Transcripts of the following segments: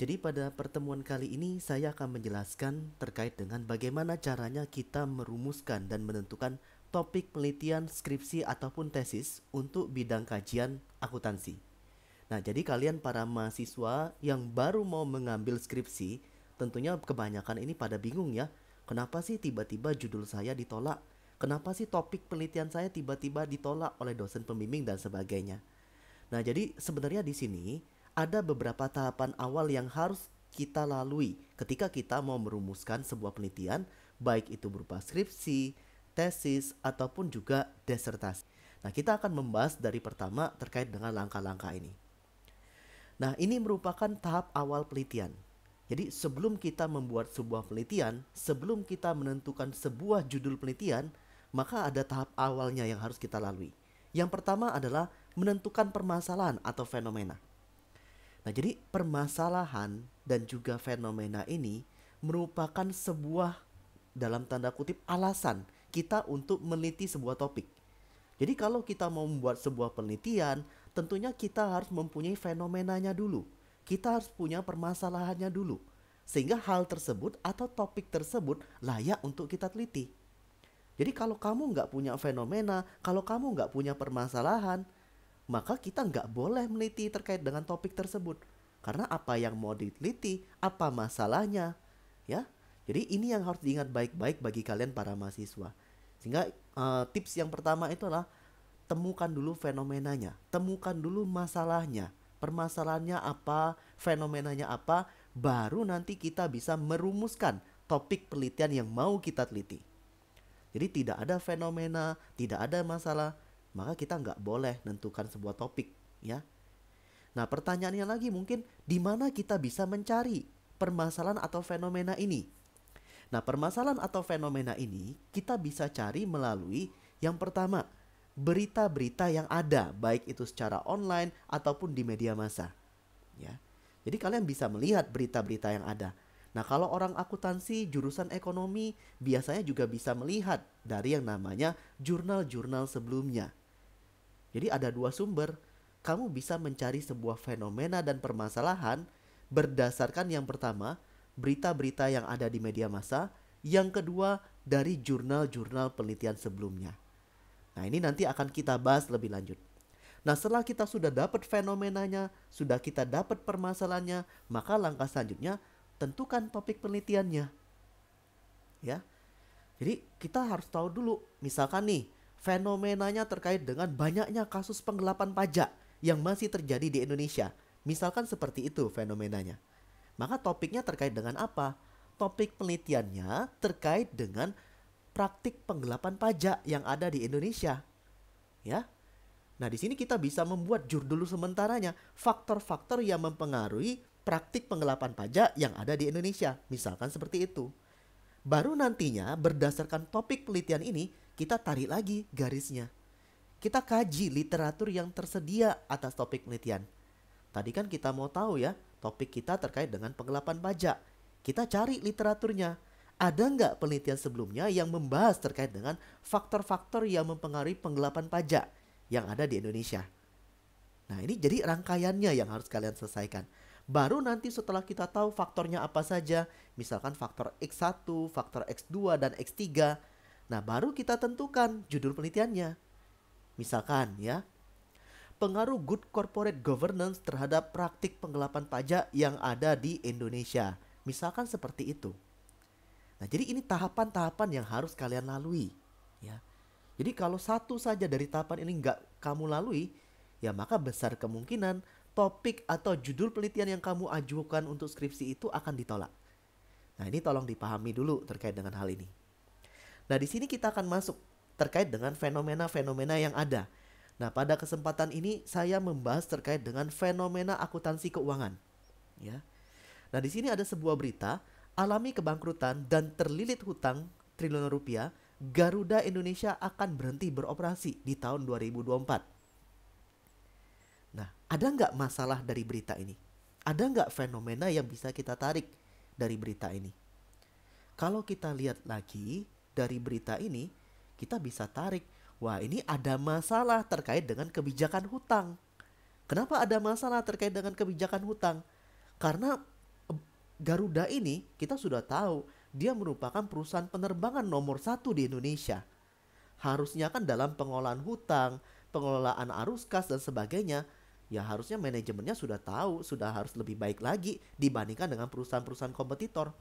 Jadi pada pertemuan kali ini saya akan menjelaskan terkait dengan bagaimana caranya kita merumuskan dan menentukan topik penelitian, skripsi ataupun tesis untuk bidang kajian akuntansi. Nah, jadi kalian para mahasiswa yang baru mau mengambil skripsi, tentunya kebanyakan ini pada bingung ya. Kenapa sih tiba-tiba judul saya ditolak? Kenapa sih topik penelitian saya tiba-tiba ditolak oleh dosen pembimbing dan sebagainya? Nah, jadi sebenarnya di sini ada beberapa tahapan awal yang harus kita lalui ketika kita mau merumuskan sebuah penelitian, baik itu berupa skripsi, tesis, ataupun juga disertasi. Nah, kita akan membahas dari pertama terkait dengan langkah-langkah ini. Nah, ini merupakan tahap awal penelitian. Jadi, sebelum kita membuat sebuah penelitian, sebelum kita menentukan sebuah judul penelitian, maka ada tahap awalnya yang harus kita lalui. Yang pertama adalah menentukan permasalahan atau fenomena. Nah, jadi permasalahan dan juga fenomena ini merupakan sebuah dalam tanda kutip alasan kita untuk meneliti sebuah topik. Jadi kalau kita mau membuat sebuah penelitian, tentunya kita harus mempunyai fenomenanya dulu. Kita harus punya permasalahannya dulu. Sehingga hal tersebut atau topik tersebut layak untuk kita teliti. Jadi kalau kamu nggak punya fenomena, kalau kamu nggak punya permasalahan, maka kita nggak boleh meneliti terkait dengan topik tersebut. Karena apa yang mau diteliti, apa masalahnya, ya. Jadi ini yang harus diingat baik-baik bagi kalian para mahasiswa. Sehingga tips yang pertama itu adalah temukan dulu fenomenanya, temukan dulu masalahnya, permasalahannya apa, fenomenanya apa, baru nanti kita bisa merumuskan topik penelitian yang mau kita teliti. Jadi tidak ada fenomena, tidak ada masalah, maka kita nggak boleh menentukan sebuah topik, ya. Nah, pertanyaannya lagi mungkin di mana kita bisa mencari permasalahan atau fenomena ini? Nah, permasalahan atau fenomena ini kita bisa cari melalui yang pertama, berita-berita yang ada, baik itu secara online ataupun di media massa, ya. Jadi kalian bisa melihat berita-berita yang ada. Nah, kalau orang akuntansi jurusan ekonomi biasanya juga bisa melihat dari yang namanya jurnal-jurnal sebelumnya. Jadi ada dua sumber. Kamu bisa mencari sebuah fenomena dan permasalahan berdasarkan yang pertama, berita-berita yang ada di media massa, yang kedua dari jurnal-jurnal penelitian sebelumnya. Nah, ini nanti akan kita bahas lebih lanjut. Nah, setelah kita sudah dapat fenomenanya, sudah kita dapat permasalahannya, maka langkah selanjutnya tentukan topik penelitiannya, ya. Jadi kita harus tahu dulu, misalkan nih, fenomenanya terkait dengan banyaknya kasus penggelapan pajak yang masih terjadi di Indonesia. Misalkan seperti itu fenomenanya. Maka topiknya terkait dengan apa? Topik penelitiannya terkait dengan praktik penggelapan pajak yang ada di Indonesia, ya. Nah, di sini kita bisa membuat judul sementaranya, faktor-faktor yang mempengaruhi praktik penggelapan pajak yang ada di Indonesia. Misalkan seperti itu. Baru nantinya berdasarkan topik penelitian ini, kita tarik lagi garisnya. Kita kaji literatur yang tersedia atas topik penelitian. Tadi kan kita mau tahu ya, topik kita terkait dengan penggelapan pajak. Kita cari literaturnya. Ada nggak penelitian sebelumnya yang membahas terkait dengan faktor-faktor yang mempengaruhi penggelapan pajak yang ada di Indonesia? Nah, ini jadi rangkaiannya yang harus kalian selesaikan. Baru nanti setelah kita tahu faktornya apa saja, misalkan faktor X1, faktor X2, dan X3. Nah, baru kita tentukan judul penelitiannya. Misalkan ya, pengaruh good corporate governance terhadap praktik penggelapan pajak yang ada di Indonesia. Misalkan seperti itu. Nah, jadi ini tahapan-tahapan yang harus kalian lalui, ya. Jadi kalau satu saja dari tahapan ini nggak kamu lalui, ya maka besar kemungkinan topik atau judul penelitian yang kamu ajukan untuk skripsi itu akan ditolak. Nah, ini tolong dipahami dulu terkait dengan hal ini. Nah, di sini kita akan masuk terkait dengan fenomena-fenomena yang ada. Nah, pada kesempatan ini saya membahas terkait dengan fenomena akuntansi keuangan, ya. Nah, di sini ada sebuah berita, alami kebangkrutan dan terlilit hutang triliunan rupiah, Garuda Indonesia akan berhenti beroperasi di tahun 2024. Nah, ada nggak masalah dari berita ini? Ada nggak fenomena yang bisa kita tarik dari berita ini? Kalau kita lihat lagi dari berita ini, kita bisa tarik, wah ini ada masalah terkait dengan kebijakan hutang. Kenapa ada masalah terkait dengan kebijakan hutang? Karena Garuda ini kita sudah tahu dia merupakan perusahaan penerbangan nomor satu di Indonesia. Harusnya kan dalam pengelolaan hutang, pengelolaan arus kas dan sebagainya, ya harusnya manajemennya sudah tahu, sudah harus lebih baik lagi dibandingkan dengan perusahaan-perusahaan kompetitor.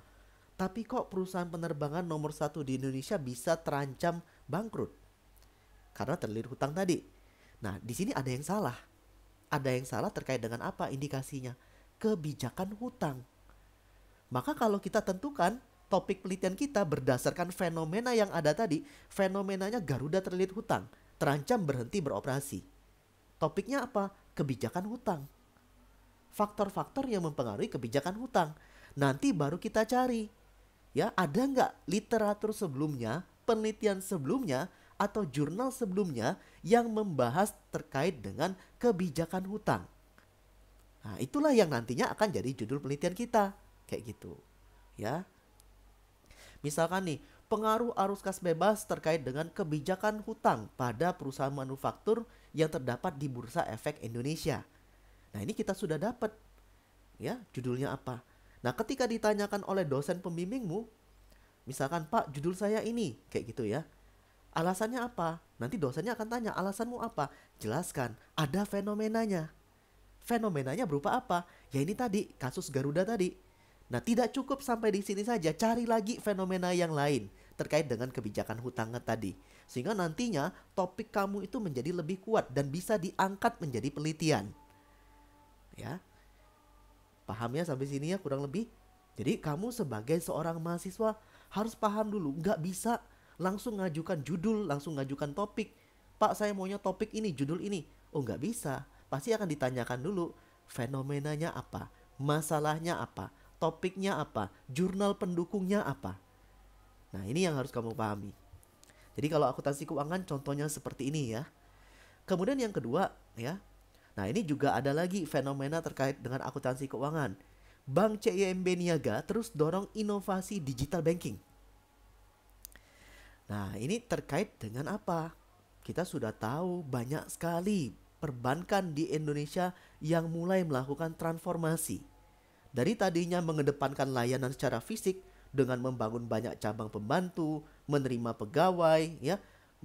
Tapi kok perusahaan penerbangan nomor satu di Indonesia bisa terancam bangkrut? Karena terlilit hutang tadi. Nah, di sini ada yang salah. Ada yang salah terkait dengan apa indikasinya? Kebijakan hutang. Maka kalau kita tentukan topik penelitian kita berdasarkan fenomena yang ada tadi, fenomenanya Garuda terlilit hutang, terancam berhenti beroperasi. Topiknya apa? Kebijakan hutang. Faktor-faktor yang mempengaruhi kebijakan hutang. Nanti baru kita cari, ya ada nggak literatur sebelumnya, penelitian sebelumnya, atau jurnal sebelumnya yang membahas terkait dengan kebijakan hutang. Nah, itulah yang nantinya akan jadi judul penelitian kita. Kayak gitu. Ya. Misalkan nih, pengaruh arus kas bebas terkait dengan kebijakan hutang pada perusahaan manufaktur yang terdapat di Bursa Efek Indonesia. Nah, ini kita sudah dapat. Ya, judulnya apa? Nah, ketika ditanyakan oleh dosen pembimbingmu, misalkan, "Pak, judul saya ini." Kayak gitu ya. Alasannya apa? Nanti dosennya akan tanya, "Alasanmu apa?" Jelaskan, ada fenomenanya. Fenomenanya berupa apa? Ya ini tadi, kasus Garuda tadi. Nah, tidak cukup sampai di sini saja, cari lagi fenomena yang lain terkait dengan kebijakan hutang tadi. Sehingga nantinya topik kamu itu menjadi lebih kuat dan bisa diangkat menjadi penelitian. Ya. Paham ya sampai sini ya kurang lebih? Jadi kamu sebagai seorang mahasiswa harus paham dulu, nggak bisa langsung ngajukan judul, langsung ngajukan topik. "Pak, saya maunya topik ini, judul ini." Oh, nggak bisa. Pasti akan ditanyakan dulu fenomenanya apa, masalahnya apa, topiknya apa, jurnal pendukungnya apa. Nah, ini yang harus kamu pahami. Jadi kalau akuntansi keuangan contohnya seperti ini ya. Kemudian yang kedua ya. Nah, ini juga ada lagi fenomena terkait dengan akuntansi keuangan. Bank CIMB Niaga terus dorong inovasi digital banking. Nah, ini terkait dengan apa? Kita sudah tahu banyak sekali perbankan di Indonesia yang mulai melakukan transformasi. Dari tadinya mengedepankan layanan secara fisik dengan membangun banyak cabang pembantu, menerima pegawai, ya,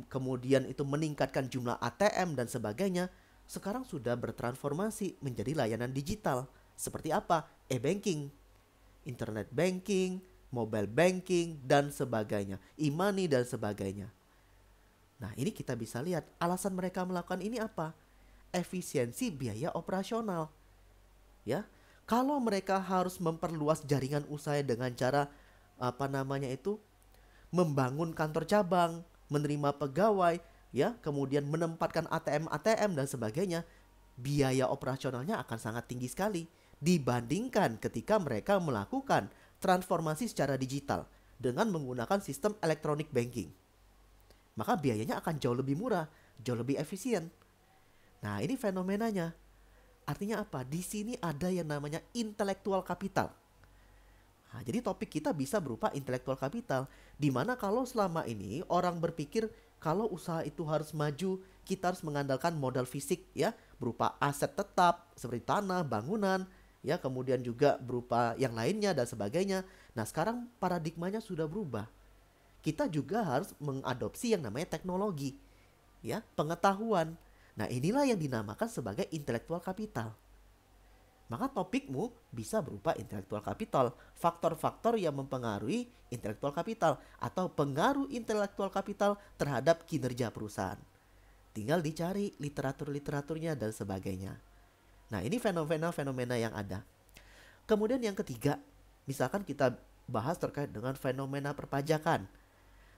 kemudian itu meningkatkan jumlah ATM dan sebagainya, sekarang sudah bertransformasi menjadi layanan digital. Seperti apa? E-banking, internet banking, mobile banking, dan sebagainya, e-money dan sebagainya. Nah, ini kita bisa lihat alasan mereka melakukan ini apa? Efisiensi biaya operasional. Ya, kalau mereka harus memperluas jaringan usaha dengan cara membangun kantor cabang, menerima pegawai, ya, kemudian menempatkan ATM dan sebagainya, biaya operasionalnya akan sangat tinggi sekali dibandingkan ketika mereka melakukan transformasi secara digital dengan menggunakan sistem electronic banking. Maka biayanya akan jauh lebih murah, jauh lebih efisien. Nah, ini fenomenanya. Artinya apa? Di sini ada yang namanya intellectual capital. Nah, jadi topik kita bisa berupa intellectual capital, di mana kalau selama ini orang berpikir kalau usaha itu harus maju, kita harus mengandalkan modal fisik ya, berupa aset tetap seperti tanah, bangunan, ya, kemudian juga berupa yang lainnya dan sebagainya. Nah, sekarang paradigmanya sudah berubah. Kita juga harus mengadopsi yang namanya teknologi, ya, pengetahuan. Nah, inilah yang dinamakan sebagai intellectual capital. Maka topikmu bisa berupa intellectual capital, faktor-faktor yang mempengaruhi intellectual capital atau pengaruh intellectual capital terhadap kinerja perusahaan. Tinggal dicari literatur-literaturnya dan sebagainya. Nah, ini fenomena-fenomena yang ada. Kemudian yang ketiga, misalkan kita bahas terkait dengan fenomena perpajakan.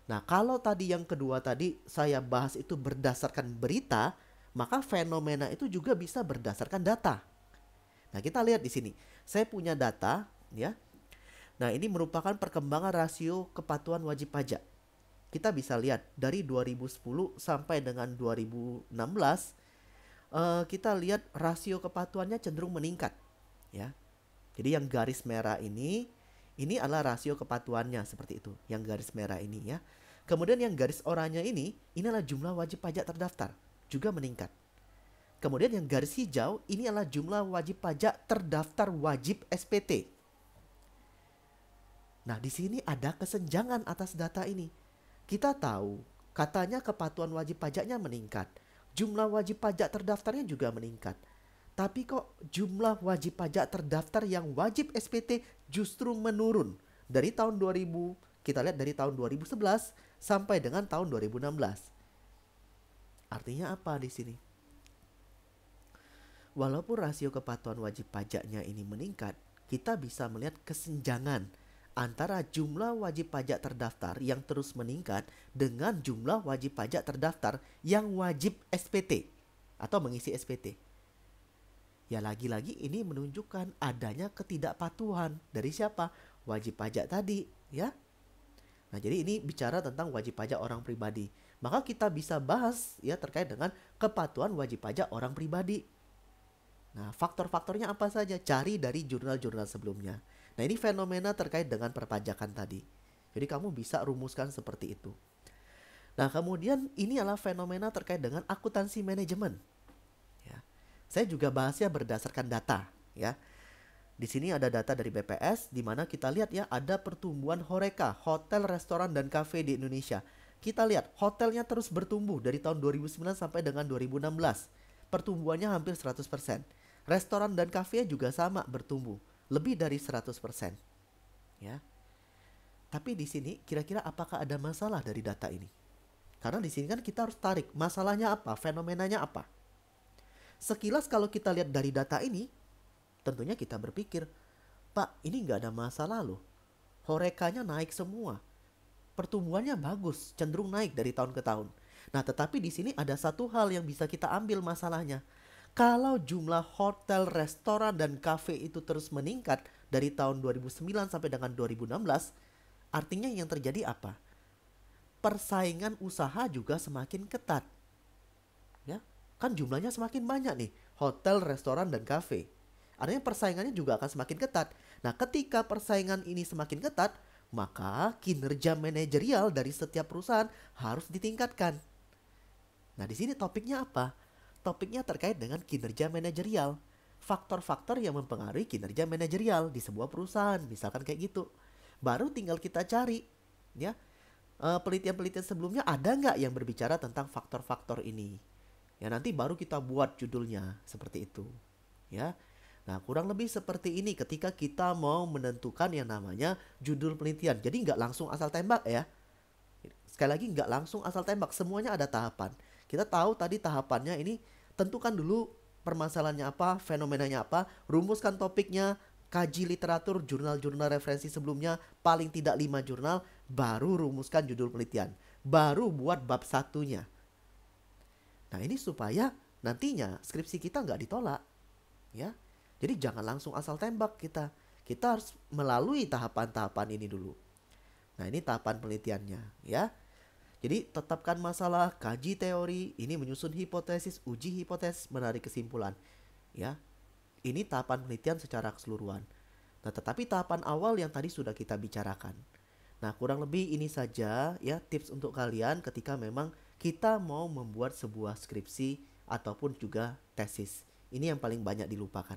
Nah, kalau tadi yang kedua tadi saya bahas itu berdasarkan berita, maka fenomena itu juga bisa berdasarkan data. Nah, kita lihat di sini. Saya punya data, ya. Nah, ini merupakan perkembangan rasio kepatuhan wajib pajak. Kita bisa lihat dari 2010 sampai dengan 2016, kita lihat rasio kepatuhannya cenderung meningkat, ya. Jadi yang garis merah ini adalah rasio kepatuhannya seperti itu, yang garis merah ini ya. Kemudian yang garis oranye ini adalah jumlah wajib pajak terdaftar, juga meningkat. Kemudian yang garis hijau ini adalah jumlah wajib pajak terdaftar wajib SPT. Nah, di sini ada kesenjangan atas data ini. Kita tahu, katanya kepatuhan wajib pajaknya meningkat. Jumlah wajib pajak terdaftarnya juga meningkat. Tapi kok jumlah wajib pajak terdaftar yang wajib SPT justru menurun. Dari tahun 2000, kita lihat dari tahun 2011 sampai dengan tahun 2016. Artinya apa di sini? Walaupun rasio kepatuhan wajib pajaknya ini meningkat, kita bisa melihat kesenjangan antara jumlah wajib pajak terdaftar yang terus meningkat dengan jumlah wajib pajak terdaftar yang wajib SPT atau mengisi SPT. Ya, lagi-lagi ini menunjukkan adanya ketidakpatuhan dari siapa? Wajib pajak tadi, ya. Nah, jadi ini bicara tentang wajib pajak orang pribadi. Maka kita bisa bahas ya terkait dengan kepatuhan wajib pajak orang pribadi. Nah, faktor-faktornya apa saja? Cari dari jurnal-jurnal sebelumnya. Nah, ini fenomena terkait dengan perpajakan tadi. Jadi kamu bisa rumuskan seperti itu. Nah, kemudian ini adalah fenomena terkait dengan akuntansi manajemen. Ya. Saya juga bahasnya berdasarkan data, ya. Di sini ada data dari BPS di mana kita lihat ya ada pertumbuhan HoReCa, hotel, restoran dan kafe di Indonesia. Kita lihat hotelnya terus bertumbuh dari tahun 2009 sampai dengan 2016. Pertumbuhannya hampir 100%. Restoran dan kafe juga sama bertumbuh, lebih dari 100%. Ya. Tapi di sini kira-kira apakah ada masalah dari data ini? Karena di sini kan kita harus tarik masalahnya apa, fenomenanya apa. Sekilas kalau kita lihat dari data ini, tentunya kita berpikir, Pak, ini nggak ada masalah loh. HoReCa-nya naik semua. Pertumbuhannya bagus, cenderung naik dari tahun ke tahun. Nah, tetapi di sini ada satu hal yang bisa kita ambil masalahnya. Kalau jumlah hotel, restoran, dan kafe itu terus meningkat dari tahun 2009 sampai dengan 2016, artinya yang terjadi apa? Persaingan usaha juga semakin ketat. Ya, kan jumlahnya semakin banyak nih, hotel, restoran, dan kafe. Artinya persaingannya juga akan semakin ketat. Nah, ketika persaingan ini semakin ketat, maka kinerja manajerial dari setiap perusahaan harus ditingkatkan. Nah, di sini topiknya apa? Topiknya terkait dengan kinerja manajerial. Faktor-faktor yang mempengaruhi kinerja manajerial di sebuah perusahaan, misalkan kayak gitu. Baru tinggal kita cari, ya, penelitian-penelitian sebelumnya ada nggak yang berbicara tentang faktor-faktor ini? Ya, nanti baru kita buat judulnya seperti itu, ya. Nah, kurang lebih seperti ini ketika kita mau menentukan yang namanya judul penelitian. Jadi nggak langsung asal tembak ya. Sekali lagi nggak langsung asal tembak, semuanya ada tahapan. Kita tahu tadi tahapannya ini, tentukan dulu permasalahannya apa, fenomenanya apa, rumuskan topiknya, kaji literatur, jurnal-jurnal referensi sebelumnya, paling tidak 5 jurnal, baru rumuskan judul penelitian. Baru buat bab satunya. Nah, ini supaya nantinya skripsi kita nggak ditolak, ya. Jadi jangan langsung asal tembak kita. Kita harus melalui tahapan-tahapan ini dulu. Nah, ini tahapan penelitiannya, ya. Jadi tetapkan masalah, kaji teori, ini menyusun hipotesis, uji hipotesis, menarik kesimpulan. Ya. Ini tahapan penelitian secara keseluruhan. Nah, tetapi tahapan awal yang tadi sudah kita bicarakan. Nah, kurang lebih ini saja ya tips untuk kalian ketika memang kita mau membuat sebuah skripsi ataupun juga tesis. Ini yang paling banyak dilupakan.